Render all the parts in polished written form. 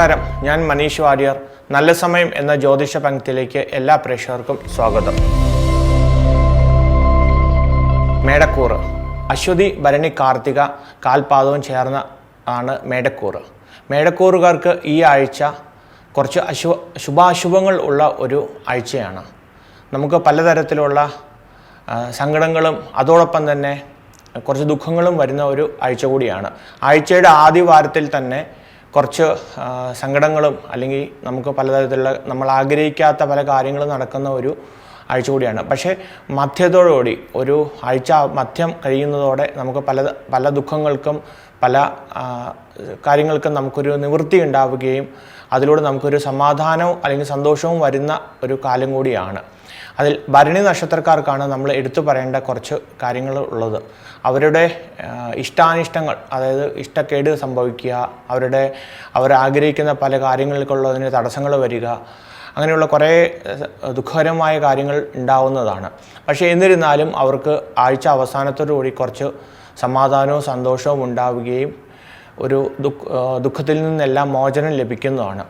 നമസ്കാരം, ഞാൻ മനീഷ് വാര്യർ. നല്ല സമയം എന്ന ജ്യോതിഷ പങ്ക്തിയിലേക്ക് എല്ലാ പ്രേക്ഷകർക്കും സ്വാഗതം. മേടക്കൂറ് അശ്വതി, ഭരണി, കാർത്തിക കാൽപാദവും ചേർന്ന ആണ് മേടക്കൂറ്. മേടക്കൂറുകാർക്ക് ഈ ആഴ്ച കുറച്ച് ശുഭാശുഭങ്ങൾ ഉള്ള ഒരു ആഴ്ചയാണ്. നമുക്ക് പലതരത്തിലുള്ള സങ്കടങ്ങളും അതോടൊപ്പം തന്നെ കുറച്ച് ദുഃഖങ്ങളും വരുന്ന ഒരു ആഴ്ച കൂടിയാണ്. ആഴ്ചയുടെ ആദ്യ വാരത്തിൽ തന്നെ കുറച്ച് സങ്കടങ്ങളും അല്ലെങ്കിൽ നമുക്ക് പലതരത്തിലുള്ള നമ്മൾ ആഗ്രഹിക്കാത്ത പല കാര്യങ്ങളും നടക്കുന്ന ഒരു ആഴ്ച കൂടിയാണ്. പക്ഷേ മധ്യത്തോടുകൂടി ഒരു ആഴ്ച മധ്യം കഴിയുന്നതോടെ നമുക്ക് പല ദുഃഖങ്ങൾക്കും പല കാര്യങ്ങൾക്കും നമുക്കൊരു നിവൃത്തി ഉണ്ടാവുകയും അതിലൂടെ നമുക്കൊരു സമാധാനവും അല്ലെങ്കിൽ സന്തോഷവും വരുന്ന ഒരു കാലം കൂടിയാണ്. അതിൽ ഭരണി നക്ഷത്രക്കാർക്കാണ് നമ്മൾ എടുത്തു പറയേണ്ട കുറച്ച് കാര്യങ്ങൾ ഉള്ളത്. അവരുടെ ഇഷ്ടാനിഷ്ടങ്ങൾ, അതായത് ഇഷ്ടക്കേട് സംഭവിക്കുക, അവരാഗ്രഹിക്കുന്ന പല കാര്യങ്ങൾക്കുള്ളതിന് തടസ്സങ്ങൾ വരിക, അങ്ങനെയുള്ള കുറേ ദുഃഖകരമായ കാര്യങ്ങൾ ഉണ്ടാവുന്നതാണ്. പക്ഷേ എന്നിരുന്നാലും അവർക്ക് ആഴ്ച അവസാനത്തോടുകൂടി കുറച്ച് സമാധാനവും സന്തോഷവും ഉണ്ടാവുകയും ഒരു ദുഃഖത്തിൽ നിന്നെല്ലാം മോചനം ലഭിക്കുന്നതാണ്.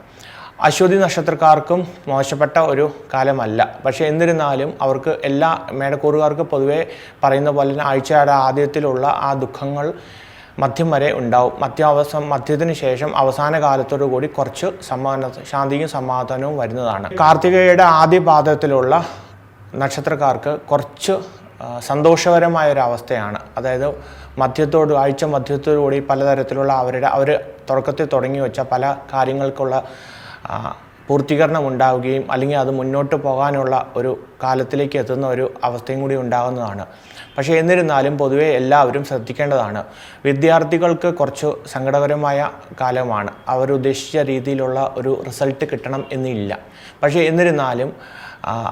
അശ്വതി നക്ഷത്രക്കാർക്കും മോശപ്പെട്ട ഒരു കാലമല്ല. പക്ഷേ എന്നിരുന്നാലും അവർക്ക് എല്ലാ മേടക്കൂറുകാർക്ക് പൊതുവെ പറയുന്ന പോലെ തന്നെ ആഴ്ചയുടെ ആദ്യത്തിലുള്ള ആ ദുഃഖങ്ങൾ മധ്യം വരെ ഉണ്ടാവും. മധ്യത്തിന് ശേഷം അവസാന കാലത്തോടു കൂടി കുറച്ച് ശാന്തിയും സമാധാനവും വരുന്നതാണ്. കാർത്തികയുടെ ആദ്യ പാദത്തിലുള്ള നക്ഷത്രക്കാർക്ക് കുറച്ച് സന്തോഷകരമായ ഒരു അവസ്ഥയാണ്. അതായത് ആഴ്ച മധ്യത്തോടുകൂടി പലതരത്തിലുള്ള അവർ തുടക്കത്തിൽ തുടങ്ങി വെച്ച പല കാര്യങ്ങൾക്കുള്ള പൂർത്തീകരണം ഉണ്ടാവുകയും അല്ലെങ്കിൽ അത് മുന്നോട്ട് പോകാനുള്ള ഒരു കാലത്തിലേക്ക് എത്തുന്ന ഒരു അവസ്ഥയും കൂടി ഉണ്ടാകുന്നതാണ്. പക്ഷേ എന്നിരുന്നാലും പൊതുവെ എല്ലാവരും ശ്രദ്ധിക്കേണ്ടതാണ്. വിദ്യാർത്ഥികൾക്ക് കുറച്ച് സങ്കടകരമായ കാലമാണ്. അവരുദ്ദേശിച്ച രീതിയിലുള്ള ഒരു റിസൾട്ട് കിട്ടണം എന്നില്ല. പക്ഷേ എന്നിരുന്നാലും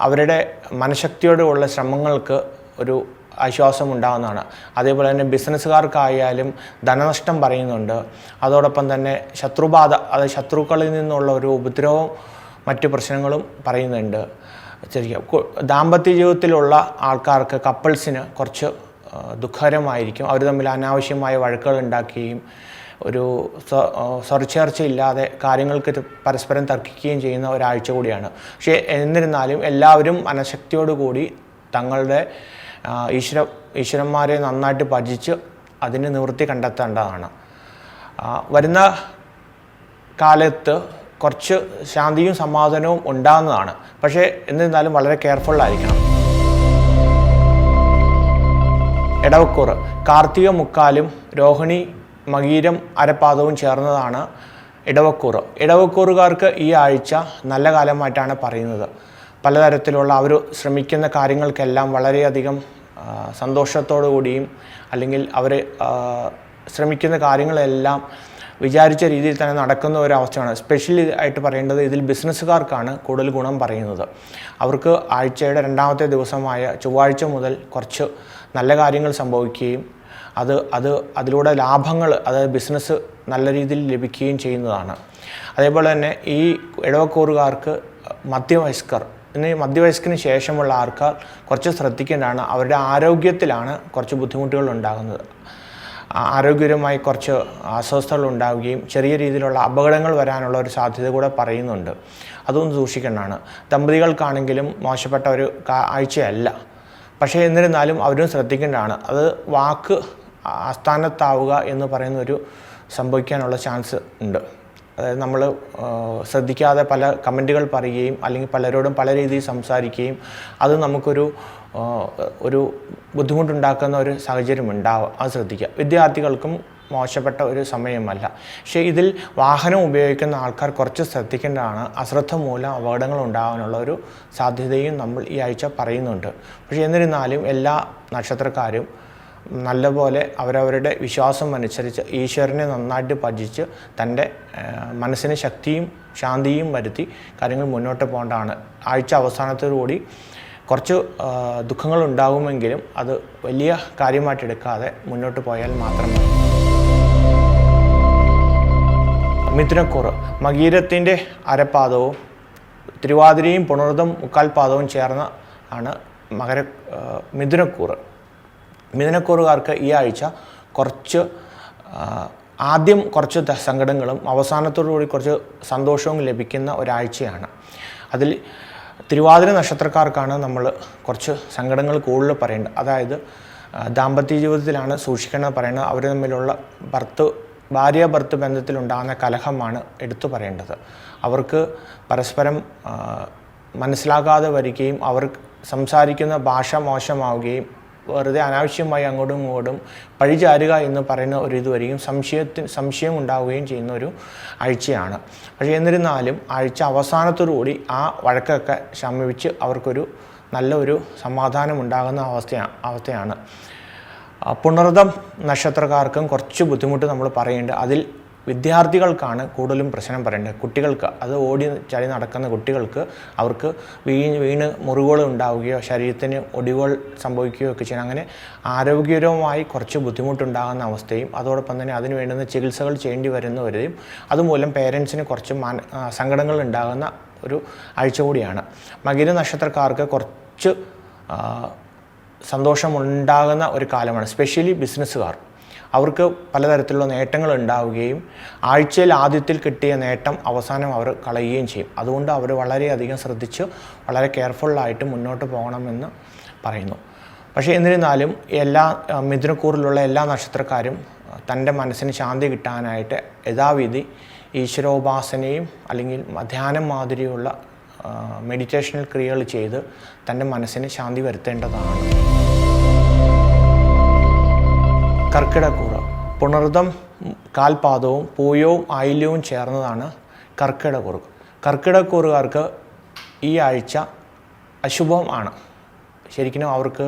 അവരുടെ മനഃശക്തിയോടുള്ള ശ്രമങ്ങൾക്ക് ഒരു ആശ്വാസം ഉണ്ടാകുന്നതാണ്. അതേപോലെ തന്നെ ബിസിനസ്സുകാർക്കായാലും ധനനഷ്ടം പറയുന്നുണ്ട്. അതോടൊപ്പം തന്നെ ശത്രുബാധ, അതായത് ശത്രുക്കളിൽ നിന്നുള്ള ഒരു ഉപദ്രവവും മറ്റു പ്രശ്നങ്ങളും പറയുന്നുണ്ട്. ദാമ്പത്യ ജീവിതത്തിലുള്ള ആൾക്കാർക്ക്, കപ്പിൾസിന് കുറച്ച് ദുഃഖകരമായിരിക്കും. അവർ തമ്മിൽ അനാവശ്യമായ വഴക്കുകൾ ഉണ്ടാക്കുകയും ഒരു സ്വരച്ചേർച്ചയില്ലാതെ കാര്യങ്ങൾക്ക് പരസ്പരം തർക്കിക്കുകയും ചെയ്യുന്ന ഒരാഴ്ച കൂടിയാണ്. പക്ഷേ എന്നിരുന്നാലും എല്ലാവരും മനഃശക്തിയോടുകൂടി തങ്ങളുടെ ഈശ്വരന്മാരെ നന്നായിട്ട് ഭജിച്ച് അതിന് നിവൃത്തി കണ്ടെത്തേണ്ടതാണ്. വരുന്ന കാലത്ത് കുറച്ച് ശാന്തിയും സമാധാനവും ഉണ്ടാകുന്നതാണ്. പക്ഷേ എന്നിരുന്നാലും വളരെ കെയർഫുള്ളായിരിക്കണം. ഇടവക്കൂറ് കാർത്തിക മുക്കാലും രോഹിണി മകീരം അരപ്പാദവും ചേർന്നതാണ് ഇടവക്കൂറ്. ഇടവക്കൂറുകാർക്ക് ഈ ആഴ്ച നല്ല കാലമായിട്ടാണ് പറയുന്നത്. പലതരത്തിലുള്ള അവർ ശ്രമിക്കുന്ന കാര്യങ്ങൾക്കെല്ലാം വളരെയധികം സന്തോഷത്തോടു കൂടിയും അല്ലെങ്കിൽ അവർ ശ്രമിക്കുന്ന കാര്യങ്ങളെല്ലാം വിചാരിച്ച രീതിയിൽ തന്നെ നടക്കുന്ന ഒരു അവസ്ഥയാണ്. സ്പെഷ്യലി ആയിട്ട് പറയേണ്ടത് ഇതിൽ ബിസിനസ്സുകാർക്കാണ് കൂടുതൽ ഗുണം പറയുന്നത്. അവർക്ക് ആഴ്ചയുടെ രണ്ടാമത്തെ ദിവസമായ ചൊവ്വാഴ്ച മുതൽ കുറച്ച് നല്ല കാര്യങ്ങൾ സംഭവിക്കുകയും അതിലൂടെ ലാഭങ്ങൾ, അതായത് ബിസിനസ് നല്ല രീതിയിൽ ലഭിക്കുകയും ചെയ്യുന്നതാണ്. അതേപോലെ തന്നെ ഈ ഇടവക്കൂറുകാർക്ക് മധ്യവയസ്കന് ശേഷമുള്ള ആൾക്കാർ കുറച്ച് ശ്രദ്ധിക്കേണ്ടതാണ്. അവരുടെ ആരോഗ്യത്തിലാണ് കുറച്ച് ബുദ്ധിമുട്ടുകൾ ഉണ്ടാകുന്നത്. ആരോഗ്യപരമായി കുറച്ച് അസ്വസ്ഥതകൾ ഉണ്ടാവുകയും ചെറിയ രീതിയിലുള്ള അപകടങ്ങൾ വരാനുള്ള ഒരു സാധ്യത കൂടെ പറയുന്നുണ്ട്. അതൊന്നും സൂക്ഷിക്കേണ്ടതാണ്. ദമ്പതികൾക്കാണെങ്കിലും മോശപ്പെട്ട ഒരു ആഴ്ചയല്ല. പക്ഷേ എന്നിരുന്നാലും അവരും ശ്രദ്ധിക്കേണ്ടതാണ്. അത് വാക്ക് അസ്ഥാനത്താവുക എന്ന് പറയുന്നൊരു സംഭവിക്കാനുള്ള ചാൻസ് ഉണ്ട്. അതായത് നമ്മൾ ശ്രദ്ധിക്കാതെ പല കമൻറ്റുകൾ പറയുകയും അല്ലെങ്കിൽ പലരോടും പല രീതിയിൽ സംസാരിക്കുകയും അത് നമുക്കൊരു ബുദ്ധിമുട്ടുണ്ടാക്കുന്ന ഒരു സാഹചര്യം ഉണ്ടാവുക. അത് ശ്രദ്ധിക്കുക. വിദ്യാർത്ഥികൾക്കും മോശപ്പെട്ട ഒരു സമയമല്ല. പക്ഷേ ഇതിൽ വാഹനം ഉപയോഗിക്കുന്ന ആൾക്കാർ കുറച്ച് ശ്രദ്ധിക്കേണ്ടതാണ്. അശ്രദ്ധ മൂലം അപകടങ്ങൾ ഉണ്ടാകാനുള്ള ഒരു സാധ്യതയും നമ്മൾ ഈ ആഴ്ച പറയുന്നുണ്ട്. പക്ഷേ എന്നിരുന്നാലും എല്ലാ നക്ഷത്രക്കാരും നല്ലപോലെ അവരവരുടെ വിശ്വാസം അനുസരിച്ച് ഈശ്വരനെ നന്നായിട്ട് ഭജിച്ച് തൻ്റെ മനസ്സിന് ശക്തിയും ശാന്തിയും വരുത്തി കാര്യങ്ങൾ മുന്നോട്ട് പോകേണ്ടതാണ്. ആഴ്ച അവസാനത്തോടുകൂടി കുറച്ച് ദുഃഖങ്ങൾ ഉണ്ടാകുമെങ്കിലും അത് വലിയ കാര്യമായിട്ടെടുക്കാതെ മുന്നോട്ട് പോയാൽ മാത്രം മതി. മിഥുനക്കൂറ് മകീരത്തിൻ്റെ അരപ്പാദവും തിരുവാതിരയും പുണർദം മുക്കാൽ പാദവും ചേർന്ന ആണ് മിഥുനക്കൂറ്. മിഥുനക്കൂറുകാർക്ക് ഈ ആഴ്ച കുറച്ച് ആദ്യം കുറച്ച് സങ്കടങ്ങളും അവസാനത്തോടുകൂടി കുറച്ച് സന്തോഷവും ലഭിക്കുന്ന ഒരാഴ്ചയാണ്. അതിൽ തിരുവാതിര നക്ഷത്രക്കാർക്കാണ് നമ്മൾ കുറച്ച് സങ്കടങ്ങൾ കൂടുതൽ പറയേണ്ടത്. അതായത് ദാമ്പത്യ ജീവിതത്തിലാണ് സൂക്ഷിക്കണമെന്ന് പറയുന്നത്. അവർ തമ്മിലുള്ള ഭാര്യ ഭർത്തൃ ബന്ധത്തിലുണ്ടാകുന്ന കലഹമാണ് എടുത്തു പറയേണ്ടത്. അവർക്ക് പരസ്പരം മനസ്സിലാകാതെ വരികയും അവർ സംസാരിക്കുന്ന ഭാഷ മോശമാവുകയും വെറുതെ അനാവശ്യമായി അങ്ങോട്ടും ഇങ്ങോട്ടും പഴിചാരുക എന്ന് പറയുന്ന ഒരു ഇത് വരികയും സംശയം ഉണ്ടാവുകയും ചെയ്യുന്ന ഒരു ആഴ്ചയാണ്. പക്ഷേ എന്നിരുന്നാലും ആഴ്ച അവസാനത്തോടുകൂടി ആ വഴക്കൊക്കെ ശമിപ്പിച്ച് അവർക്കൊരു നല്ലൊരു സമാധാനം ഉണ്ടാകുന്ന അവസ്ഥയാണ്. പുണർദം നക്ഷത്രക്കാർക്കും കുറച്ച് ബുദ്ധിമുട്ട് നമ്മൾ പറയുന്നുണ്ട്. അതിൽ വിദ്യാർത്ഥികൾക്കാണ് കൂടുതലും പ്രശ്നം പറയേണ്ടത്. കുട്ടികൾക്ക്, അത് ഓടി ചാടി നടക്കുന്ന കുട്ടികൾക്ക് അവർക്ക് വീണ് മുറിവുകൾ ഉണ്ടാവുകയോ ശരീരത്തിന് ഒടിവുകൾ സംഭവിക്കുകയോ ഒക്കെ ചെയ്യണം. അങ്ങനെ ആരോഗ്യപരമായി കുറച്ച് ബുദ്ധിമുട്ടുണ്ടാകുന്ന അവസ്ഥയും അതോടൊപ്പം തന്നെ അതിന് വേണ്ടുന്ന ചികിത്സകൾ ചെയ്യേണ്ടി വരുന്നവരെയും അതുമൂലം പേരൻസിന് കുറച്ച് സങ്കടങ്ങൾ ഉണ്ടാകുന്ന ഒരു ആഴ്ച കൂടിയാണ്. മകര നക്ഷത്രക്കാർക്ക് കുറച്ച് സന്തോഷമുണ്ടാകുന്ന ഒരു കാലമാണ്. സ്പെഷ്യലി ബിസിനസ്സുകാർ, അവർക്ക് പലതരത്തിലുള്ള നേട്ടങ്ങൾ ഉണ്ടാവുകയും ആഴ്ചയിൽ ആദ്യത്തിൽ കിട്ടിയ നേട്ടം അവസാനം അവർ കളയുകയും ചെയ്യും. അതുകൊണ്ട് അവർ വളരെയധികം ശ്രദ്ധിച്ച് വളരെ കെയർഫുള്ളായിട്ട് മുന്നോട്ട് പോകണമെന്ന് പറയുന്നു. പക്ഷേ എന്നിരുന്നാലും എല്ലാ മിഥുനക്കൂറിലുള്ള എല്ലാ നക്ഷത്രക്കാരും തൻ്റെ മനസ്സിന് ശാന്തി കിട്ടാനായിട്ട് യഥാവിധി ഈശ്വരോപാസനയും അല്ലെങ്കിൽ ധ്യാനം മാതിരിയുള്ള മെഡിറ്റേഷണൽ ക്രിയകൾ ചെയ്ത് തൻ്റെ മനസ്സിന് ശാന്തി വരുത്തേണ്ടതാണ്. കർക്കിടക്കൂറ് പുണർദം കാൽപാദവും പൂയവും ആയില്യവും ചേർന്നതാണ് കർക്കിടക്കൂറ്. കർക്കിടക്കൂറുകാർക്ക് ഈ ആഴ്ച അശുഭമാണ്. ശരിക്കും അവർക്ക്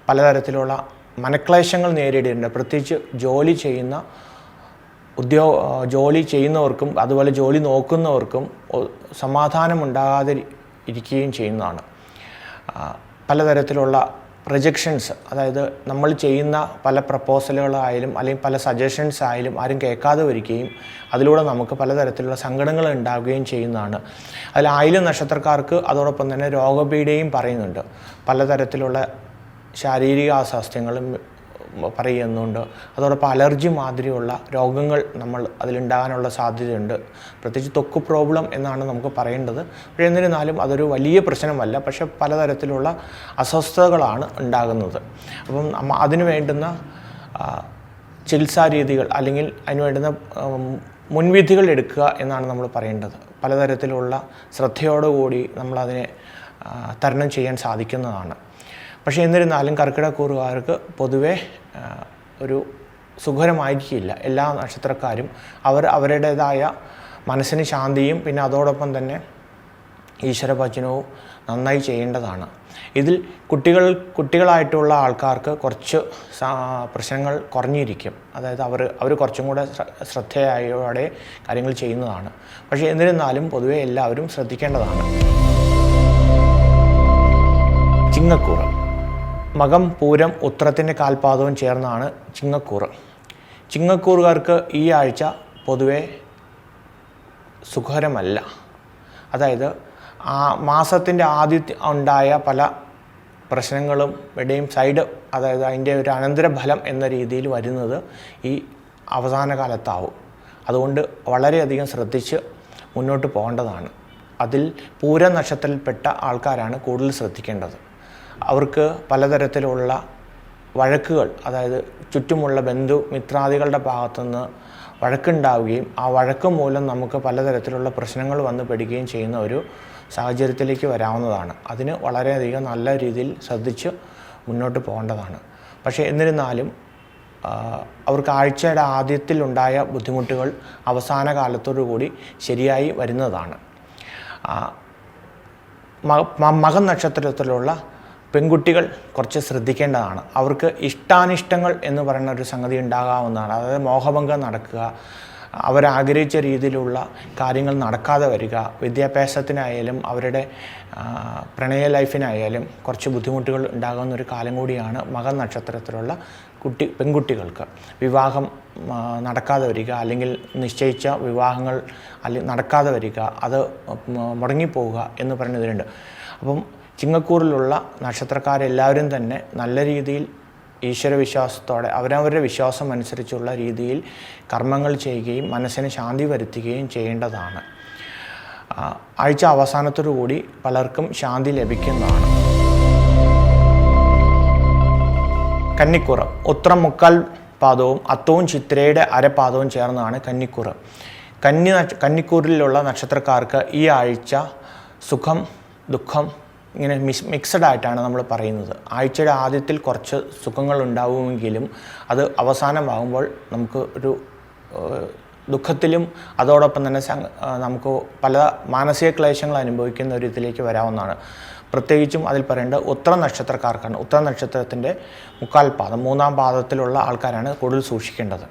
പലതരത്തിലുള്ള മനക്ലേശങ്ങൾ നേരിടേണ്ട, പ്രത്യേകിച്ച് ജോലി ചെയ്യുന്നവർക്കും അതുപോലെ ജോലി നോക്കുന്നവർക്കും സമാധാനമുണ്ടാകാതെ ഇരിക്കുകയും ചെയ്യുന്നതാണ്. പലതരത്തിലുള്ള റിജക്ഷൻസ്, അതായത് നമ്മൾ ചെയ്യുന്ന പല പ്രപ്പോസലുകളായാലും അല്ലെങ്കിൽ പല സജഷൻസ് ആയാലും ആരും കേൾക്കാതെ വരികയും അതിലൂടെ നമുക്ക് പലതരത്തിലുള്ള സങ്കടങ്ങൾ ഉണ്ടാവുകയും ചെയ്യുന്നതാണ്. അതിൽ ആയില്യം നക്ഷത്രക്കാർക്ക് അതോടൊപ്പം തന്നെ രോഗപീഠയും പറയുന്നുണ്ട്. പലതരത്തിലുള്ള ശാരീരിക അസ്വാസ്ഥ്യങ്ങളും പറയുന്നുണ്ട്. അതോടൊപ്പം അലർജി മാതിരിയുള്ള രോഗങ്ങൾ അതിലുണ്ടാകാനുള്ള സാധ്യതയുണ്ട്. പ്രത്യേകിച്ച് ത്വക്ക് പ്രോബ്ലം എന്നാണ് നമുക്ക് പറയേണ്ടത്. പക്ഷേ എന്നിരുന്നാലും അതൊരു വലിയ പ്രശ്നമല്ല. പക്ഷേ പലതരത്തിലുള്ള അസ്വസ്ഥതകളാണ് ഉണ്ടാകുന്നത്. അപ്പം അതിന് വേണ്ടുന്ന ചികിത്സാ രീതികൾ അല്ലെങ്കിൽ അതിന് വേണ്ടുന്ന മുൻവിധികൾ എടുക്കുക എന്നാണ് നമ്മൾ പറയേണ്ടത്. പലതരത്തിലുള്ള ശ്രദ്ധയോടുകൂടി നമ്മളതിനെ തരണം ചെയ്യാൻ സാധിക്കുന്നതാണ്. പക്ഷേ എന്നിരുന്നാലും കർക്കിടക്കൂറുകാർക്ക് പൊതുവെ ഒരു സുഖകരമായിരിക്കില്ല. എല്ലാ നക്ഷത്രക്കാരും അവരുടേതായ മനസ്സിന് ശാന്തിയും പിന്നെ അതോടൊപ്പം തന്നെ ഈശ്വരഭജനവും നന്നായി ചെയ്യേണ്ടതാണ്. ഇതിൽ കുട്ടികളായിട്ടുള്ള ആൾക്കാർക്ക് കുറച്ച് പ്രശ്നങ്ങൾ കുറഞ്ഞിരിക്കും. അതായത് അവർ കുറച്ചും കൂടെ ശ്രദ്ധയോടെ കാര്യങ്ങൾ ചെയ്യുന്നതാണ്. പക്ഷേ എന്നിരുന്നാലും പൊതുവെ എല്ലാവരും ശ്രദ്ധിക്കേണ്ടതാണ്. ചിങ്ങക്കൂറ് മകം പൂരം ഉത്രത്തിൻ്റെ കാൽപാദവും ചേർന്നാണ് ചിങ്ങക്കൂറ്. ചിങ്ങക്കൂറുകാർക്ക് ഈ ആഴ്ച പൊതുവെ സുഖകരമല്ല. അതായത് ആ മാസത്തിൻ്റെ ആദ്യത്തെ ഉണ്ടായ പല പ്രശ്നങ്ങളും ഇവിടെയും അതായത് അതിൻ്റെ ഒരു അനന്തരഫലം എന്ന രീതിയിൽ വരുന്നത് ഈ അവസാന കാലത്താവും. അതുകൊണ്ട് വളരെയധികം ശ്രദ്ധിച്ച് മുന്നോട്ട് പോകേണ്ടതാണ്. അതിൽ പൂര നക്ഷത്രത്തിൽപ്പെട്ട ആൾക്കാരാണ് കൂടുതൽ ശ്രദ്ധിക്കേണ്ടത്. അവർക്ക് പലതരത്തിലുള്ള വഴക്കുകൾ, അതായത് ചുറ്റുമുള്ള മിത്രാദികളുടെ ഭാഗത്തുനിന്ന് വഴക്കുണ്ടാവുകയും ആ വഴക്ക് മൂലം നമുക്ക് പലതരത്തിലുള്ള പ്രശ്നങ്ങൾ വന്ന് പെടുകയും ചെയ്യുന്ന ഒരു സാഹചര്യത്തിലേക്ക് വരാവുന്നതാണ്. അതിന് വളരെയധികം നല്ല രീതിയിൽ ശ്രദ്ധിച്ച് മുന്നോട്ട് പോകേണ്ടതാണ്. പക്ഷേ എന്നിരുന്നാലും അവർക്ക് ആഴ്ചയുടെ ആദ്യത്തിലുണ്ടായ ബുദ്ധിമുട്ടുകൾ അവസാന കാലത്തോടു കൂടി ശരിയായി വരുന്നതാണ്. മകം നക്ഷത്രത്തിലുള്ള പെൺകുട്ടികൾ കുറച്ച് ശ്രദ്ധിക്കേണ്ടതാണ്. അവർക്ക് ഇഷ്ടാനിഷ്ടങ്ങൾ എന്ന് പറയുന്ന ഒരു സംഗതി ഉണ്ടാകാവുന്നതാണ്. അതായത് മോഹഭംഗം നടക്കുക, അവരാഗ്രഹിച്ച രീതിയിലുള്ള കാര്യങ്ങൾ നടക്കാതെ വരിക, വിദ്യാഭ്യാസത്തിനായാലും അവരുടെ പ്രണയ ലൈഫിനായാലും കുറച്ച് ബുദ്ധിമുട്ടുകൾ ഉണ്ടാകുന്ന ഒരു കാലം കൂടിയാണ് മകം നക്ഷത്രത്തിലുള്ള പെൺകുട്ടികൾക്ക്. വിവാഹം നടക്കാതെ വരിക, അല്ലെങ്കിൽ നിശ്ചയിച്ച വിവാഹങ്ങൾ നടക്കാതെ വരിക, അത് മുടങ്ങിപ്പോവുക എന്ന് പറയുന്നതിലുണ്ട്. അപ്പം ചിങ്ങക്കൂറിലുള്ള നക്ഷത്രക്കാരെല്ലാവരും തന്നെ നല്ല രീതിയിൽ ഈശ്വരവിശ്വാസത്തോടെ അവരവരുടെ വിശ്വാസം അനുസരിച്ചുള്ള രീതിയിൽ കർമ്മങ്ങൾ ചെയ്യുകയും മനസ്സിന് ശാന്തി വരുത്തുകയും ചെയ്യേണ്ടതാണ്. ആഴ്ച അവസാനത്തോടു കൂടി പലർക്കും ശാന്തി ലഭിക്കുന്നതാണ്. കന്നിക്കൂറ് ഉത്രം മുക്കാൽ പാദവും അത്തവും ചിത്രയുടെ അരപാദവും ചേർന്നതാണ് കന്നിക്കൂറ്. കന്നിക്കൂറിലുള്ള നക്ഷത്രക്കാർക്ക് ഈ ആഴ്ച സുഖം ദുഃഖം ഇങ്ങനെ മിക്സഡ് ആയിട്ടാണ് നമ്മൾ പറയുന്നത്. ആഴ്ചയുടെ ആദ്യത്തിൽ കുറച്ച് സുഖങ്ങൾ ഉണ്ടാവുമെങ്കിലും അത് അവസാനമാകുമ്പോൾ നമുക്ക് ഒരു ദുഃഖത്തിലും അതോടൊപ്പം തന്നെ നമുക്ക് പല മാനസിക ക്ലേശങ്ങൾ അനുഭവിക്കുന്ന ഒരു ഇതിലേക്ക് വരാവുന്നതാണ്. പ്രത്യേകിച്ചും അതിൽ പറയേണ്ടത് ഉത്തര നക്ഷത്രക്കാർക്കാണ്. ഉത്തര നക്ഷത്രത്തിൻ്റെ മുക്കാൽ പാദം 3-ാം പാദത്തിലുള്ള ആൾക്കാരാണ് കൂടുതൽ സൂക്ഷിക്കേണ്ടത്.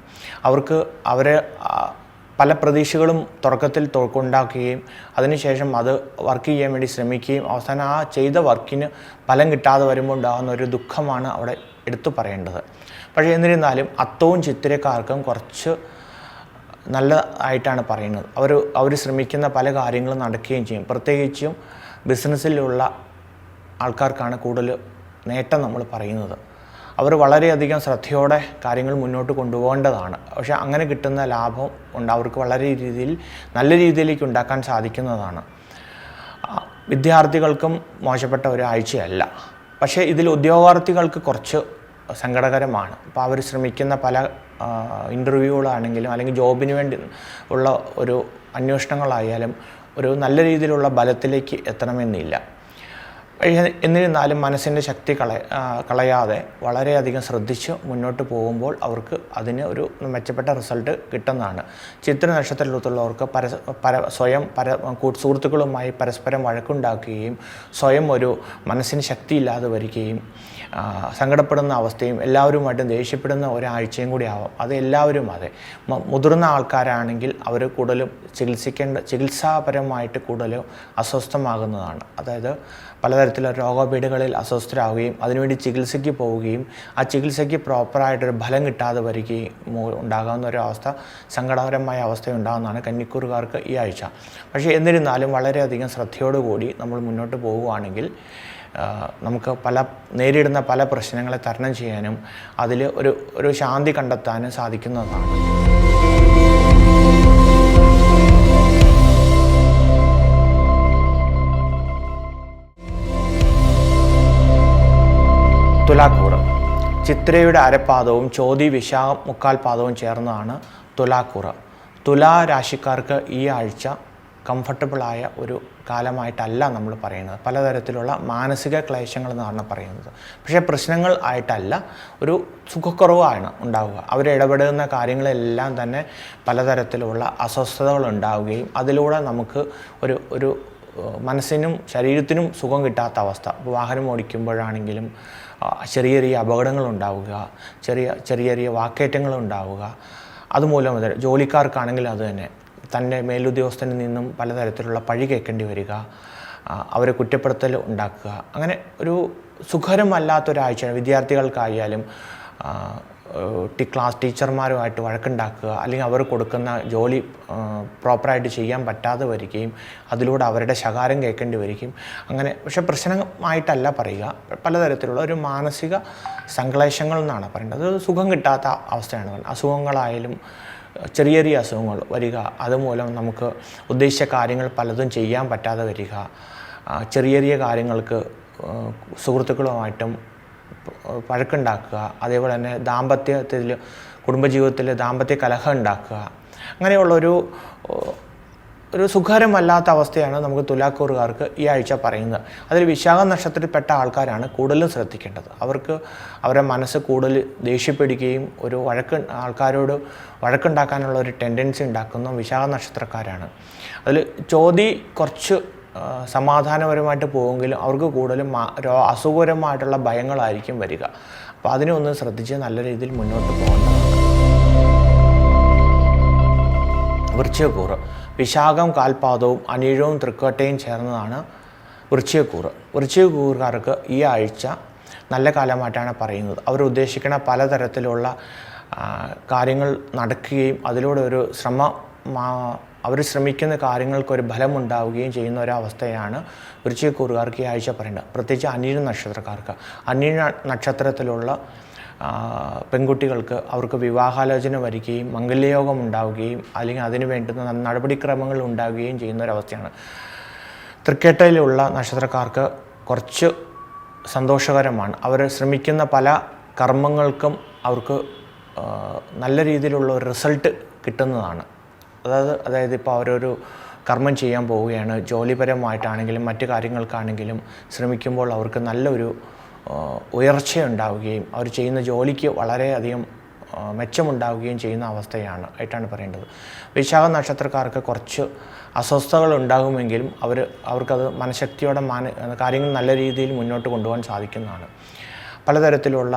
അവരെ പല പ്രതീക്ഷകളും തുടക്കത്തിൽ ഉണ്ടാക്കുകയും അതിനുശേഷം അത് വർക്ക് ചെയ്യാൻ വേണ്ടി ശ്രമിക്കുകയും അവസാനം ആ ചെയ്ത വർക്കിന് ഫലം കിട്ടാതെ വരുമ്പോൾ ഉണ്ടാകുന്ന ഒരു ദുഃഖമാണ് അവിടെ എടുത്തു പറയേണ്ടത്. പക്ഷേ എന്നിരുന്നാലും അത്തവും ചിത്തിരക്കാർക്കും കുറച്ച് നല്ലതായിട്ടാണ് പറയുന്നത്. അവർ ശ്രമിക്കുന്ന പല കാര്യങ്ങളും നടക്കുകയും ചെയ്യും. പ്രത്യേകിച്ചും ബിസിനസ്സിലുള്ള ആൾക്കാർക്കാണ് കൂടുതൽ നേട്ടം നമ്മൾ പറയുന്നത്. അവർ വളരെയധികം ശ്രദ്ധയോടെ കാര്യങ്ങൾ മുന്നോട്ട് കൊണ്ടുപോകേണ്ടതാണ്. പക്ഷേ അങ്ങനെ കിട്ടുന്ന ലാഭം അവർക്ക് വളരെ നല്ല രീതിയിലേക്ക് ഉണ്ടാക്കാൻ സാധിക്കുന്നതാണ്. വിദ്യാർത്ഥികൾക്കും മോശപ്പെട്ട ഒരു ആഴ്ചയല്ല. പക്ഷേ ഇതിൽ ഉദ്യോഗാർത്ഥികൾക്ക് കുറച്ച് സങ്കടകരമാണ്. അപ്പോൾ അവർ ശ്രമിക്കുന്ന പല ഇൻ്റർവ്യൂകളാണെങ്കിലും അല്ലെങ്കിൽ ജോബിന് വേണ്ടി ഉള്ള ഒരു അന്വേഷണങ്ങളായാലും ഒരു നല്ല രീതിയിലുള്ള ബലത്തിലേക്ക് എത്തണമെന്നില്ല. എന്നിരുന്നാലും മനസ്സിൻ്റെ ശക്തി കളയാതെ വളരെയധികം ശ്രദ്ധിച്ച് മുന്നോട്ട് പോകുമ്പോൾ അവർക്ക് അതിന് ഒരു മെച്ചപ്പെട്ട റിസൾട്ട് കിട്ടുന്നതാണ്. ചിത്ര നക്ഷത്രത്തിലുള്ളവർക്ക് സ്വയം സുഹൃത്തുക്കളുമായി പരസ്പരം വഴക്കുണ്ടാക്കുകയും സ്വയം ഒരു മനസ്സിന് ശക്തിയില്ലാതെ വരികയും സങ്കടപ്പെടുന്ന അവസ്ഥയും എല്ലാവരുമായിട്ടും ദേഷ്യപ്പെടുന്ന ഒരാഴ്ചയും കൂടി ആവാം. അത് എല്ലാവരും അതെ. മുതിർന്ന ആൾക്കാരാണെങ്കിൽ അവർ കൂടുതലും ചികിത്സാപരമായിട്ട് കൂടുതലും അസ്വസ്ഥമാകുന്നതാണ്. അതായത് പലതരത്തിലുള്ള രോഗപീഠകളിൽ അസ്വസ്ഥരാകുകയും അതിനുവേണ്ടി ചികിത്സയ്ക്ക് പോവുകയും ആ ചികിത്സയ്ക്ക് പ്രോപ്പറായിട്ടൊരു ഫലം കിട്ടാതെ വരികയും ഉണ്ടാകാവുന്ന ഒരു അവസ്ഥ, സങ്കടകരമായ അവസ്ഥ ഉണ്ടാകുന്നതാണ് കന്നിക്കൂറുകാർക്ക് ഈ ആഴ്ച. പക്ഷേ എന്നിരുന്നാലും വളരെയധികം ശ്രദ്ധയോടുകൂടി നമ്മൾ മുന്നോട്ട് പോവുകയാണെങ്കിൽ നമുക്ക് നേരിടുന്ന പല പ്രശ്നങ്ങളെ തരണം ചെയ്യാനും അതിൽ ഒരു ശാന്തി കണ്ടെത്താനും സാധിക്കുന്നതാണ്. തുലാക്കൂറ് ചിത്രയുടെ അരപ്പാദവും ചോതി വിശാഖം മുക്കാൽ പാദവും ചേർന്നതാണ് തുലാക്കൂറ്. തുലാ രാശിക്കാർക്ക് ഈ ആഴ്ച കംഫർട്ടബിളായ ഒരു കാലമായിട്ടല്ല നമ്മൾ പറയുന്നത്. പലതരത്തിലുള്ള മാനസിക ക്ലേശങ്ങൾ എന്നാണ് പറയുന്നത്. പക്ഷേ പ്രശ്നങ്ങൾ ആയിട്ടല്ല, ഒരു സുഖക്കുറവാണ് ഉണ്ടാവുക. അവരിടപെടുന്ന കാര്യങ്ങളെല്ലാം തന്നെ പലതരത്തിലുള്ള അസ്വസ്ഥതകൾ ഉണ്ടാവുകയും അതിലൂടെ നമുക്ക് ഒരു മനസ്സിനും ശരീരത്തിനും സുഖം കിട്ടാത്ത അവസ്ഥ. വാഹനം ഓടിക്കുമ്പോഴാണെങ്കിലും ചെറിയ ചെറിയ അപകടങ്ങൾ ഉണ്ടാവുക, ചെറിയ വാക്കേറ്റങ്ങൾ ഉണ്ടാവുക. അതുമൂലം ജോലിക്കാർക്കാണെങ്കിൽ അത് തന്നെ തൻ്റെ മേലുദ്യോഗസ്ഥനിൽ നിന്നും പലതരത്തിലുള്ള പഴി കേൾക്കേണ്ടി വരിക, അവരെ കുറ്റപ്പെടുത്തൽ ഉണ്ടാക്കുക. അങ്ങനെ ഒരു സുഖകരമല്ലാത്തൊരാഴ്ചയാണ്. വിദ്യാർത്ഥികൾക്കായാലും ക്ലാസ് ടീച്ചർമാരുമായിട്ട് വഴക്കുണ്ടാക്കുക, അല്ലെങ്കിൽ അവർ കൊടുക്കുന്ന ജോലി പ്രോപ്പറായിട്ട് ചെയ്യാൻ പറ്റാതെ വരികയും അതിലൂടെ അവരുടെ ശകാരം കേൾക്കേണ്ടി വരികയും അങ്ങനെ. പക്ഷേ പ്രശ്നമായിട്ടല്ല പറയുക, പലതരത്തിലുള്ള ഒരു മാനസിക സംക്ലേശങ്ങൾ എന്നാണ് പറയേണ്ടത്. അത് സുഖം കിട്ടാത്ത അവസ്ഥയാണ്. അസുഖങ്ങളായാലും ചെറിയ അസുഖങ്ങൾ വരിക, അതുമൂലം നമുക്ക് ഉദ്ദേശിച്ച കാര്യങ്ങൾ പലതും ചെയ്യാൻ പറ്റാതെ വരിക, ചെറിയ കാര്യങ്ങൾക്ക് സുഹൃത്തുക്കളുമായിട്ടും വഴക്കുണ്ടാക്കുക, അതേപോലെ തന്നെ കുടുംബജീവിതത്തിൽ ദാമ്പത്യ കലഹം ഉണ്ടാക്കുക. അങ്ങനെയുള്ളൊരു സുഖകരമല്ലാത്ത അവസ്ഥയാണ് നമുക്ക് തുലാക്കൂറുകാർക്ക് ഈ ആഴ്ച പറയുന്നത്. അതിൽ വിശാഖ നക്ഷത്രത്തിൽപ്പെട്ട ആൾക്കാരാണ് കൂടുതലും ശ്രദ്ധിക്കേണ്ടത്. അവരുടെ മനസ്സ് കൂടുതൽ ദേഷ്യപ്പെടുകയും ആൾക്കാരോട് വഴക്കുണ്ടാക്കാനുള്ള ഒരു ടെൻഡൻസി ഉണ്ടാക്കുന്ന വിശാഖ നക്ഷത്രക്കാരാണ്. അതിൽ ചോതി കുറച്ച് സമാധാനപരമായിട്ട് പോകുമെങ്കിലും അവർക്ക് കൂടുതലും അസുഖകരമായിട്ടുള്ള ഭയങ്ങളായിരിക്കും വരിക. അപ്പോൾ അതിനെ ഒന്ന് ശ്രദ്ധിച്ച് നല്ല രീതിയിൽ മുന്നോട്ട് പോകേണ്ടതാണ്. വൃശ്ചികക്കൂറ് വിശാഖം കാൽപാദവും അനിഴവും തൃക്കോട്ടയും ചേർന്നതാണ് വൃശ്ചികക്കൂറ്. വൃശ്ചികക്കൂറുകാർക്ക് ഈ ആഴ്ച നല്ല കാലമായിട്ടാണ് പറയുന്നത്. അവർ ഉദ്ദേശിക്കുന്ന പലതരത്തിലുള്ള കാര്യങ്ങൾ നടക്കുകയും അതിലൂടെ അവർ ശ്രമിക്കുന്ന കാര്യങ്ങൾക്കൊരു ഫലമുണ്ടാവുകയും ചെയ്യുന്ന ഒരവസ്ഥയാണ് വൃശ്ചികക്കൂറുകാർക്ക് ഈ ആഴ്ച പറയേണ്ടത്. പ്രത്യേകിച്ച് അനിഴ നക്ഷത്രക്കാർക്ക്. അനിഴ നക്ഷത്രത്തിലുള്ള പെൺകുട്ടികൾക്ക് അവർക്ക് വിവാഹാലോചന വരികയും മംഗല്യയോഗം ഉണ്ടാവുകയും അല്ലെങ്കിൽ അതിന് വേണ്ടുന്ന നടപടിക്രമങ്ങൾ ഉണ്ടാവുകയും ചെയ്യുന്ന ഒരവസ്ഥയാണ്. തൃക്കേട്ടയിലുള്ള നക്ഷത്രക്കാർക്ക് കുറച്ച് സന്തോഷകരമാണ്. അവർ ശ്രമിക്കുന്ന പല കർമ്മങ്ങൾക്കും അവർക്ക് നല്ല രീതിയിലുള്ള ഒരു റിസൾട്ട് കിട്ടുന്നതാണ്. അതായത് ഇപ്പോൾ അവരൊരു കർമ്മം ചെയ്യാൻ പോവുകയാണ്, ജോലിപരമായിട്ടാണെങ്കിലും മറ്റു കാര്യങ്ങൾക്കാണെങ്കിലും ശ്രമിക്കുമ്പോൾ അവർക്ക് നല്ലൊരു ഉയർച്ചയുണ്ടാവുകയും അവർ ചെയ്യുന്ന ജോലിക്ക് വളരെയധികം മെച്ചമുണ്ടാവുകയും ചെയ്യുന്ന ആയിട്ടാണ് പറയേണ്ടത്. വിശാഖ നക്ഷത്രക്കാർക്ക് കുറച്ച് അസ്വസ്ഥതകൾ ഉണ്ടാകുമെങ്കിലും അവർക്കത് മനഃശക്തിയോടെ കാര്യങ്ങൾ നല്ല രീതിയിൽ മുന്നോട്ട് കൊണ്ടുപോകാൻ സാധിക്കുന്നതാണ്. പലതരത്തിലുള്ള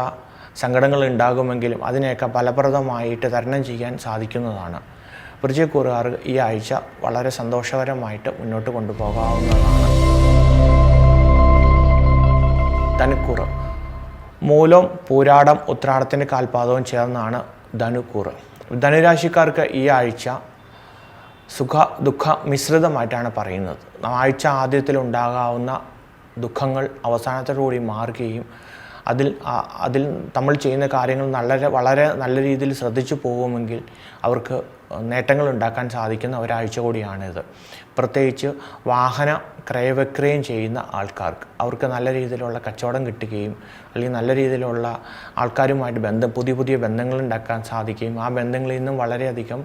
സങ്കടങ്ങൾ ഉണ്ടാകുമെങ്കിലും അതിനെയൊക്കെ ഫലപ്രദമായിട്ട് തരണം ചെയ്യാൻ സാധിക്കുന്നതാണ്. വൃശ്ചികക്കൂറുകാർ ഈ ആഴ്ച വളരെ സന്തോഷകരമായിട്ട് മുന്നോട്ട് കൊണ്ടുപോകാവുന്നതാണ്. ധനുക്കൂറ് മൂലം പൂരാടം ഉത്രാടത്തിൻ്റെ കാൽപാദവും ചേർന്നാണ് ധനുക്കൂറ്. ധനുരാശിക്കാർക്ക് ഈ ആഴ്ച സുഖ ദുഃഖ മിശ്രിതമായിട്ടാണ് പറയുന്നത്. ആഴ്ച ആദ്യത്തിലുണ്ടാകാവുന്ന ദുഃഖങ്ങൾ അവസാനത്തോടുകൂടി മാറുകയും അതിൽ നമ്മൾ ചെയ്യുന്ന കാര്യങ്ങൾ വളരെ നല്ല രീതിയിൽ ശ്രദ്ധിച്ചു പോകുമെങ്കിൽ അവർക്ക് നേട്ടങ്ങൾ ഉണ്ടാക്കാൻ സാധിക്കുന്ന ഒരാഴ്ച കൂടിയാണിത്. പ്രത്യേകിച്ച് വാഹന ക്രയവിക്രയം ചെയ്യുന്ന ആൾക്കാർക്ക് അവർക്ക് നല്ല രീതിയിലുള്ള കച്ചവടം കിട്ടുകയും അല്ലെങ്കിൽ നല്ല രീതിയിലുള്ള ആൾക്കാരുമായിട്ട് പുതിയ ബന്ധങ്ങൾ ഉണ്ടാക്കാൻ സാധിക്കുകയും ആ ബന്ധങ്ങളിൽ നിന്നും വളരെയധികം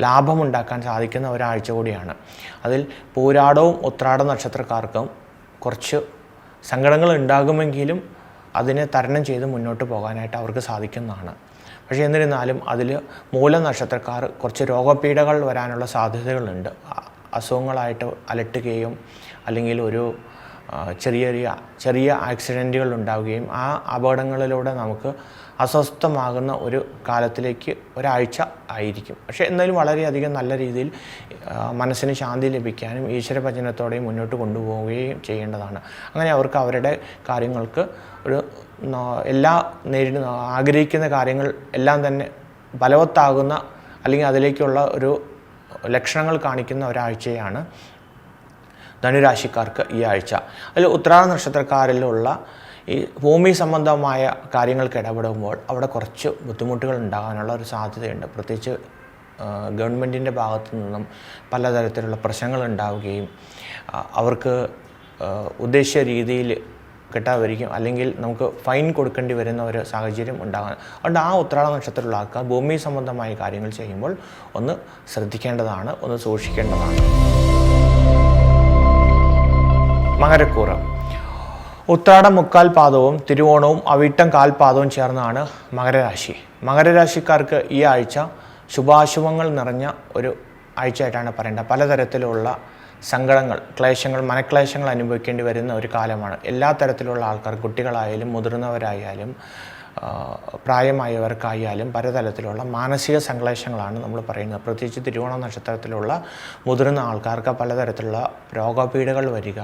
ലാഭമുണ്ടാക്കാൻ സാധിക്കുന്ന ഒരാഴ്ച കൂടിയാണ്. അതിൽ പൂരാടവും ഉത്രാട നക്ഷത്രക്കാർക്കും കുറച്ച് സങ്കടങ്ങൾ ഉണ്ടാകുമെങ്കിലും അതിനെ തരണം ചെയ്ത് മുന്നോട്ട് പോകാനായിട്ട് അവർക്ക് സാധിക്കുന്നതാണ്. പക്ഷേ എന്നിരുന്നാലും അതിൽ മൂല നക്ഷത്രക്കാർ കുറച്ച് രോഗപീഠകൾ വരാനുള്ള സാധ്യതകളുണ്ട്. അസുഖങ്ങളായിട്ട് അലട്ടുകയും അല്ലെങ്കിൽ ഒരു ചെറിയ ആക്സിഡൻറ്റുകൾ ഉണ്ടാവുകയും ആ അപകടങ്ങളിലൂടെ നമുക്ക് അസ്വസ്ഥമാകുന്ന ഒരു കാലത്തിലേക്ക് ഒരാഴ്ച ആയിരിക്കും. പക്ഷേ എന്നാലും വളരെയധികം നല്ല രീതിയിൽ മനസ്സിന് ശാന്തി ലഭിക്കാനും ഈശ്വരഭജനത്തോടെയും മുന്നോട്ട് കൊണ്ടുപോവുകയും ചെയ്യേണ്ടതാണ്. അങ്ങനെ അവർക്ക് അവരുടെ കാര്യങ്ങൾക്ക് ഒരു ആഗ്രഹിക്കുന്ന കാര്യങ്ങൾ എല്ലാം തന്നെ ഫലവത്താകുന്ന അല്ലെങ്കിൽ അതിലേക്കുള്ള ഒരു ലക്ഷണങ്ങൾ കാണിക്കുന്ന ഒരാഴ്ചയാണ് ധനുരാശിക്കാർക്ക് ഈ ആഴ്ച. അതിൽ ഉത്രാട നക്ഷത്രക്കാരിലുള്ള ഈ ഭൂമി സംബന്ധമായ കാര്യങ്ങൾക്ക് ഇടപെടുമ്പോൾ അവിടെ കുറച്ച് ബുദ്ധിമുട്ടുകൾ ഉണ്ടാകാനുള്ള ഒരു സാധ്യതയുണ്ട്. പ്രത്യേകിച്ച് ഗവൺമെൻറ്റിൻ്റെ ഭാഗത്തു നിന്നും പലതരത്തിലുള്ള പ്രശ്നങ്ങൾ ഉണ്ടാവുകയും അവർക്ക് ഉദ്ദേശിച്ച രീതിയിൽ കിട്ടാതിരിക്കും അല്ലെങ്കിൽ നമുക്ക് ഫൈൻ കൊടുക്കേണ്ടി വരുന്ന ഒരു സാഹചര്യം ഉണ്ടാകാൻ. അതുകൊണ്ട് ആ ഉത്രാട നക്ഷത്രത്തിലുള്ള ആൾക്കാർ ഭൂമി സംബന്ധമായ കാര്യങ്ങൾ ചെയ്യുമ്പോൾ ഒന്ന് ശ്രദ്ധിക്കേണ്ടതാണ്, ഒന്ന് സൂക്ഷിക്കേണ്ടതാണ്. മകരക്കൂറ് ഉത്രാടം മുക്കാൽ പാദവും തിരുവോണവും അവിട്ടം കാൽപാദവും ചേർന്നാണ് മകരരാശി. മകരരാശിക്കാർക്ക് ഈ ആഴ്ച ശുഭാശുഭങ്ങൾ നിറഞ്ഞ ഒരു ആഴ്ചയായിട്ടാണ് പറയേണ്ടത്. പലതരത്തിലുള്ള സങ്കടങ്ങൾ, ക്ലേശങ്ങൾ, മനക്ലേശങ്ങൾ അനുഭവിക്കേണ്ടി വരുന്ന ഒരു കാലമാണ്. എല്ലാ തരത്തിലുള്ള ആൾക്കാർ, കുട്ടികളായാലും മുതിർന്നവരായാലും പ്രായമായവർക്കായാലും പലതരത്തിലുള്ള മാനസിക സംക്ലേശങ്ങളാണ് നമ്മൾ പറയുന്നത്. പ്രത്യേകിച്ച് തിരുവോണ നക്ഷത്രത്തിലുള്ള മുതിർന്ന ആൾക്കാർക്ക് പലതരത്തിലുള്ള രോഗപീഠകൾ വരിക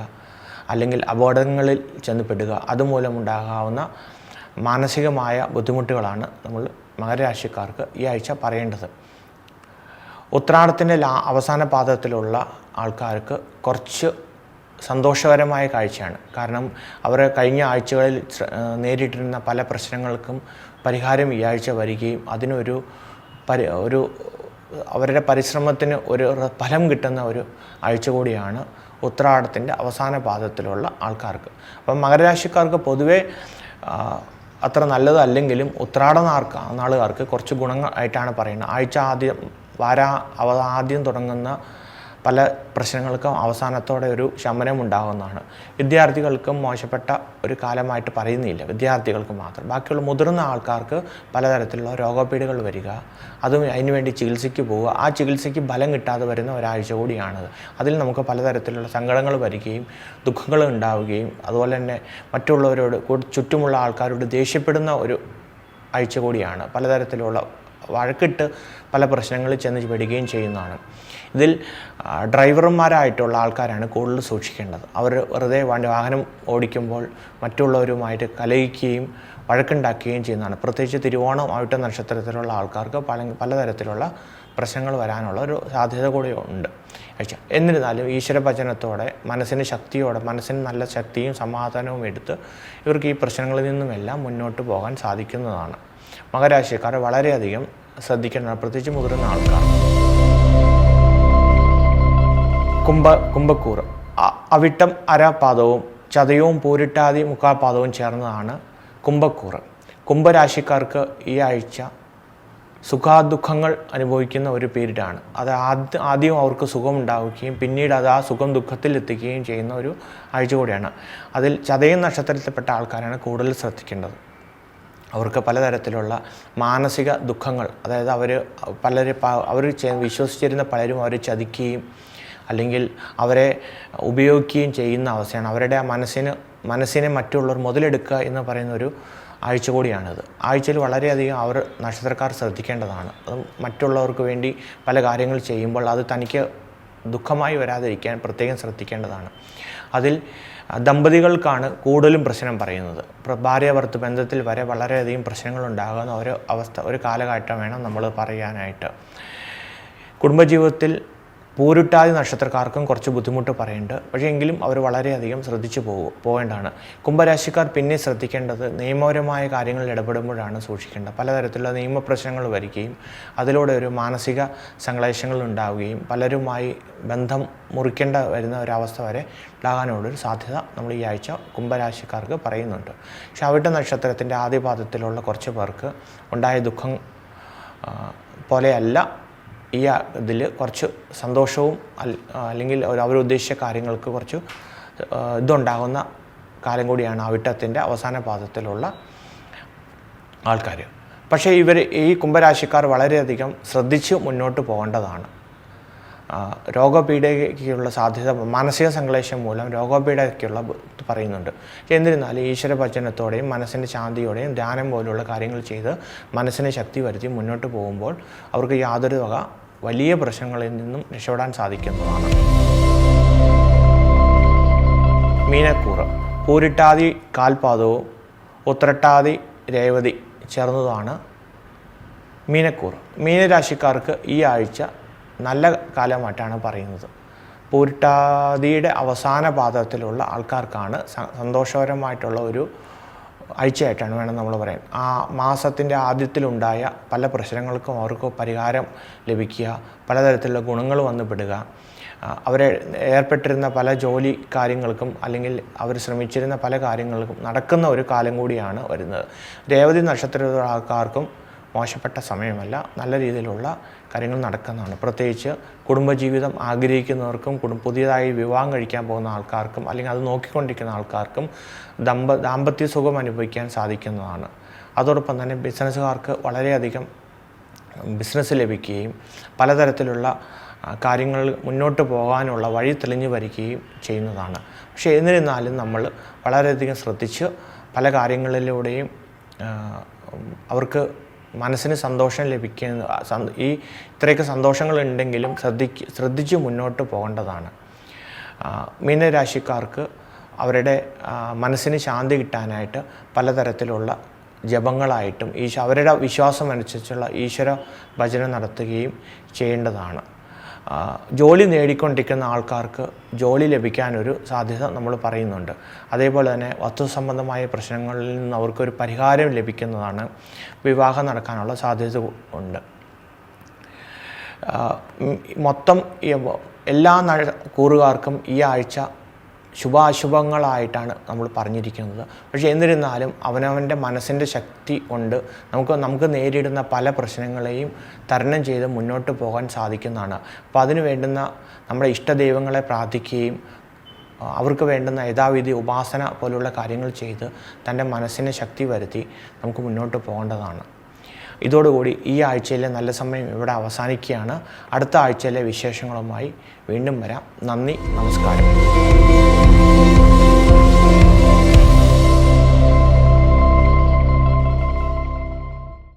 അല്ലെങ്കിൽ അപകടങ്ങളിൽ ചെന്നപ്പെടുക, അതുമൂലമുണ്ടാകാവുന്ന മാനസികമായ ബുദ്ധിമുട്ടുകളാണ് നമ്മൾ മകരരാശിക്കാർക്ക് ഈ ആഴ്ച പറയേണ്ടത്. ഉത്രാടത്തിൻ്റെ അവസാന പാദത്തിലുള്ള ആൾക്കാർക്ക് കുറച്ച് സന്തോഷകരമായ കാഴ്ചയാണ്. കാരണം അവർ കഴിഞ്ഞ ആഴ്ചകളിൽ നേരിട്ടിരുന്ന പല പ്രശ്നങ്ങൾക്കും പരിഹാരം ഈ ആഴ്ച വരികയും അതിനൊരു അവരുടെ പരിശ്രമത്തിന് ഒരു ഫലം കിട്ടുന്ന ഒരു ആഴ്ച കൂടിയാണ് ഉത്രാടത്തിൻ്റെ അവസാന പാദത്തിലുള്ള ആൾക്കാർക്ക്. അപ്പം മകരരാശിക്കാർക്ക് പൊതുവേ അത്ര നല്ലതല്ലെങ്കിലും ഉത്രാട നാളുകാർക്ക് കുറച്ച് ഗുണങ്ങൾ ആയിട്ടാണ് പറയുന്നത്. ആഴ്ച ആദ്യം തുടങ്ങുന്ന പല പ്രശ്നങ്ങൾക്കും അവസാനത്തോടെ ഒരു ശമനം ഉണ്ടാകുന്നതാണ്. വിദ്യാർത്ഥികൾക്കും മോശപ്പെട്ട ഒരു കാലമായിട്ട് പറയുന്നില്ല, വിദ്യാർത്ഥികൾക്ക് മാത്രം. ബാക്കിയുള്ള മുതിർന്ന ആൾക്കാർക്ക് പലതരത്തിലുള്ള രോഗപീഠകൾ വരിക, അതും അതിനുവേണ്ടി ചികിത്സയ്ക്ക് പോവുക, ആ ചികിത്സയ്ക്ക് ഫലം കിട്ടാതെ വരുന്ന ഒരാഴ്ച കൂടിയാണത്. അതിൽ നമുക്ക് പലതരത്തിലുള്ള സങ്കടങ്ങൾ വരികയും ദുഃഖങ്ങൾ ഉണ്ടാവുകയും അതുപോലെ തന്നെ മറ്റുള്ളവരോട് ചുറ്റുമുള്ള ആൾക്കാരോട് ദേഷ്യപ്പെടുന്ന ഒരു ആഴ്ച കൂടിയാണ്. പലതരത്തിലുള്ള വഴക്കിട്ട് പല പ്രശ്നങ്ങളിൽ ചെന്ന് പെടുകയും ചെയ്യുന്നതാണ്. ഇതിൽ ഡ്രൈവർമാരായിട്ടുള്ള ആൾക്കാരാണ് കൂടുതൽ സൂക്ഷിക്കേണ്ടത്. അവർ വെറുതെ വാഹനം ഓടിക്കുമ്പോൾ മറ്റുള്ളവരുമായിട്ട് കലഹിക്കുകയും വഴക്കുണ്ടാക്കുകയും ചെയ്യുന്നതാണ്. പ്രത്യേകിച്ച് തിരുവോണം അവിട്ട നക്ഷത്രത്തിലുള്ള ആൾക്കാർക്ക് പലതരത്തിലുള്ള പ്രശ്നങ്ങൾ വരാനുള്ള ഒരു സാധ്യത കൂടി ഉണ്ട്. എന്നിരുന്നാലും ഈശ്വരഭജനത്തോടെ മനസ്സിന് ശക്തിയോടെ, മനസ്സിന് നല്ല ശക്തിയും സമാധാനവും എടുത്ത് ഇവർക്ക് ഈ പ്രശ്നങ്ങളിൽ നിന്നുമെല്ലാം മുന്നോട്ട് പോകാൻ സാധിക്കുന്നതാണ്. മകരാശിക്കാർ വളരെയധികം ശ്രദ്ധിക്കേണ്ടതാണ്, പ്രത്യേകിച്ച് മുതിർന്ന ആൾക്കാർ. കുംഭക്കൂർ അവിട്ടം അരപാദവും ചതയവും പൂരിട്ടാതി മുക്കാൽപാദവും ചേർന്നതാണ് കുംഭക്കൂർ. കുംഭരാശിക്കാർക്ക് ഈ ആഴ്ച സുഖാദുഃഖങ്ങൾ അനുഭവിക്കുന്ന ഒരു പീരീഡാണ്. അത് ആദ്യം അവർക്ക് സുഖമുണ്ടാവുകയും പിന്നീട് അത് ആ സുഖം ദുഃഖത്തിൽ എത്തിക്കുകയും ചെയ്യുന്ന ഒരു ആഴ്ച കൂടിയാണ്. അതിൽ ചതയം നക്ഷത്രത്തിൽപ്പെട്ട ആൾക്കാരാണ് കൂടുതൽ ശ്രദ്ധിക്കേണ്ടത്. അവർക്ക് പലതരത്തിലുള്ള മാനസിക ദുഃഖങ്ങൾ, അതായത് അവർ വിശ്വസിച്ചിരുന്ന പലരും അവർ ചതിക്കുകയും അല്ലെങ്കിൽ അവരെ ഉപയോഗിക്കുകയും ചെയ്യുന്ന അവസ്ഥയാണ്. അവരുടെ ആ മനസ്സിനെ മറ്റുള്ളവർ മുതലെടുക്കുക എന്ന് പറയുന്നൊരു ആഴ്ച കൂടിയാണിത്. ആഴ്ചയിൽ വളരെയധികം അവർ നക്ഷത്രക്കാർ ശ്രദ്ധിക്കേണ്ടതാണ്. അത് മറ്റുള്ളവർക്ക് വേണ്ടി പല കാര്യങ്ങൾ ചെയ്യുമ്പോൾ അത് തനിക്ക് ദുഃഖമായി വരാതിരിക്കാൻ പ്രത്യേകം ശ്രദ്ധിക്കേണ്ടതാണ്. അതിൽ ദമ്പതികൾക്കാണ് കൂടുതലും പ്രശ്നം പറയുന്നത്. ഭാര്യാഭർത്തൃ ബന്ധത്തിൽ വരെ വളരെയധികം പ്രശ്നങ്ങളുണ്ടാകുന്ന ഒരു കാലഘട്ടം വേണം നമ്മൾ പറയാനായിട്ട്. കുടുംബജീവിതത്തിൽ പൂരിട്ടാതി നക്ഷത്രക്കാർക്കും കുറച്ച് ബുദ്ധിമുട്ട് പറയുന്നുണ്ട്. പക്ഷേ എങ്കിലും അവർ വളരെയധികം ശ്രദ്ധിച്ചു പോകേണ്ടതാണ്. കുംഭരാശിക്കാർ പിന്നെ ശ്രദ്ധിക്കേണ്ടത് നിയമപരമായ കാര്യങ്ങളിൽ ഇടപെടുമ്പോഴാണ് സൂക്ഷിക്കേണ്ടത്. പലതരത്തിലുള്ള നിയമപ്രശ്നങ്ങൾ വരികയും അതിലൂടെ ഒരു മാനസിക സംക്ലേശങ്ങൾ ഉണ്ടാവുകയും പലരുമായി ബന്ധം മുറിക്കേണ്ട വരുന്ന ഒരവസ്ഥ വരെ ഉണ്ടാകാനുള്ളൊരു സാധ്യത നമ്മൾ ഈ ആഴ്ച കുംഭരാശിക്കാർക്ക് പറയുന്നുണ്ട്. പക്ഷേ അവിട്ട നക്ഷത്രത്തിൻ്റെ ആദ്യ പാദത്തിലുള്ള കുറച്ച് പേർക്ക് ഉണ്ടായ ദുഃഖം പോലെയല്ല ഈ ഇതിൽ കുറച്ച് സന്തോഷവും അല്ലെങ്കിൽ അവരുദ്ദേശിച്ച കാര്യങ്ങൾക്ക് കുറച്ച് ഇതുണ്ടാകുന്ന കാലം കൂടിയാണ് അവിട്ടത്തിൻ്റെ അവസാന പാദത്തിലുള്ള ആൾക്കാർ. പക്ഷേ ഈ കുംഭരാശിക്കാർ വളരെയധികം ശ്രദ്ധിച്ച് മുന്നോട്ട് പോകേണ്ടതാണ്. രോഗപീഠയ്ക്കുള്ള സാധ്യത, മാനസിക സംക്ലേശം മൂലം രോഗപീഠയ്ക്കുള്ള പറയുന്നുണ്ട്. എന്നിരുന്നാലും ഈശ്വരഭജനത്തോടെയും മനസ്സിൻ്റെ ശാന്തിയോടെയും ധ്യാനം പോലുള്ള കാര്യങ്ങൾ ചെയ്ത് മനസ്സിനെ ശക്തി വരുത്തി മുന്നോട്ട് പോകുമ്പോൾ അവർക്ക് യാതൊരു വലിയ പ്രശ്നങ്ങളിൽ നിന്നും രക്ഷപ്പെടാൻ സാധിക്കുന്നതാണ്. മീനക്കൂർ പൂരിട്ടാതി കാൽപാദവും ഉത്രട്ടാതി രേവതി ചേർന്നതാണ് മീനക്കൂർ. മീനരാശിക്കാർക്ക് ഈ ആഴ്ച നല്ല കാലമായിട്ടാണ് പറയുന്നത്. പൂരിട്ടാതിയുടെ അവസാന പാദത്തിലുള്ള ആൾക്കാർക്കാണ് സന്തോഷകരമായിട്ടുള്ള ഒരു ആഴ്ചയായിട്ടാണ് വേണം നമ്മൾ പറയാൻ. ആ മാസത്തിൻ്റെ ആദ്യത്തിലുണ്ടായ പല പ്രശ്നങ്ങൾക്കും അവർക്ക് പരിഹാരം ലഭിക്കുക, പലതരത്തിലുള്ള ഗുണങ്ങൾ വന്നു പെടുക, അവരെ ഏർപ്പെട്ടിരുന്ന പല ജോലി കാര്യങ്ങൾക്കും അല്ലെങ്കിൽ അവർ ശ്രമിച്ചിരുന്ന പല കാര്യങ്ങൾക്കും നടക്കുന്ന ഒരു കാലം കൂടിയാണ് വരുന്നത്. രേവതി നക്ഷത്രത്തിലുള്ള ആൾക്കാർക്കും മോശപ്പെട്ട സമയമല്ല, നല്ല രീതിയിലുള്ള കാര്യങ്ങൾ നടക്കുന്നതാണ്. പ്രത്യേകിച്ച് കുടുംബജീവിതം ആഗ്രഹിക്കുന്നവർക്കും പുതിയതായി വിവാഹം കഴിക്കാൻ പോകുന്ന ആൾക്കാർക്കും അല്ലെങ്കിൽ അത് നോക്കിക്കൊണ്ടിരിക്കുന്ന ആൾക്കാർക്കും ദാമ്പത്യ സുഖം അനുഭവിക്കാൻ സാധിക്കുന്നതാണ്. അതോടൊപ്പം തന്നെ ബിസിനസ്സുകാർക്ക് വളരെയധികം ബിസിനസ് ലഭിക്കുകയും പലതരത്തിലുള്ള കാര്യങ്ങൾ മുന്നോട്ട് പോകാനുള്ള വഴി തെളിഞ്ഞു വരികയും ചെയ്യുന്നതാണ്. പക്ഷേ എന്നിരുന്നാലും നമ്മൾ വളരെയധികം ശ്രദ്ധിച്ച് പല കാര്യങ്ങളിലൂടെയും അവർക്ക് മനസ്സിന് സന്തോഷം ലഭിക്കുന്ന ഇത്രയൊക്കെ സന്തോഷങ്ങളുണ്ടെങ്കിലും ശ്രദ്ധിച്ച് മുന്നോട്ട് പോകേണ്ടതാണ്. മീനരാശിക്കാർക്ക് അവരുടെ മനസ്സിന് ശാന്തി കിട്ടാനായിട്ട് പലതരത്തിലുള്ള ജപങ്ങളായിട്ടും അവരുടെ വിശ്വാസം അനുസരിച്ചുള്ള ഈശ്വര ഭജനം നടത്തുകയും ചെയ്യേണ്ടതാണ്. ജോലി നേടിക്കൊണ്ടിരിക്കുന്ന ആൾക്കാർക്ക് ജോലി ലഭിക്കാനൊരു സാധ്യത നമ്മൾ പറയുന്നുണ്ട്. അതേപോലെ തന്നെ വസ്തു സംബന്ധമായ പ്രശ്നങ്ങളിൽ നിന്ന് അവർക്കൊരു പരിഹാരം ലഭിക്കുന്നതാണ്. വിവാഹം നടക്കാനുള്ള സാധ്യത ഉണ്ട്. മൊത്തം എല്ലാ കൂറുകാർക്കും ഈ ആഴ്ച ശുഭാശുഭങ്ങളായിട്ടാണ് നമ്മൾ പറഞ്ഞിരിക്കുന്നത്. പക്ഷേ എന്നിരുന്നാലും അവനവൻ്റെ മനസ്സിൻ്റെ ശക്തി കൊണ്ട് നമുക്ക് നേരിടുന്ന പല പ്രശ്നങ്ങളെയും തരണം ചെയ്ത് മുന്നോട്ട് പോകാൻ സാധിക്കുന്നതാണ്. അപ്പോൾ അതിന് വേണ്ടുന്ന നമ്മുടെ ഇഷ്ടദൈവങ്ങളെ പ്രാർത്ഥിക്കുകയും അവർക്ക് വേണ്ടുന്ന യഥാവിധി ഉപാസന പോലുള്ള കാര്യങ്ങൾ ചെയ്ത് തൻ്റെ മനസ്സിനെ ശക്തി വരുത്തി നമുക്ക് മുന്നോട്ട് പോകേണ്ടതാണ്. ഇതോടുകൂടി ഈ ആഴ്ചയിലെ നല്ല സമയം ഇവിടെ അവസാനിക്കുകയാണ്. അടുത്ത ആഴ്ചയിലെ വിശേഷങ്ങളുമായി വീണ്ടും വരാം. നന്ദി, നമസ്കാരം.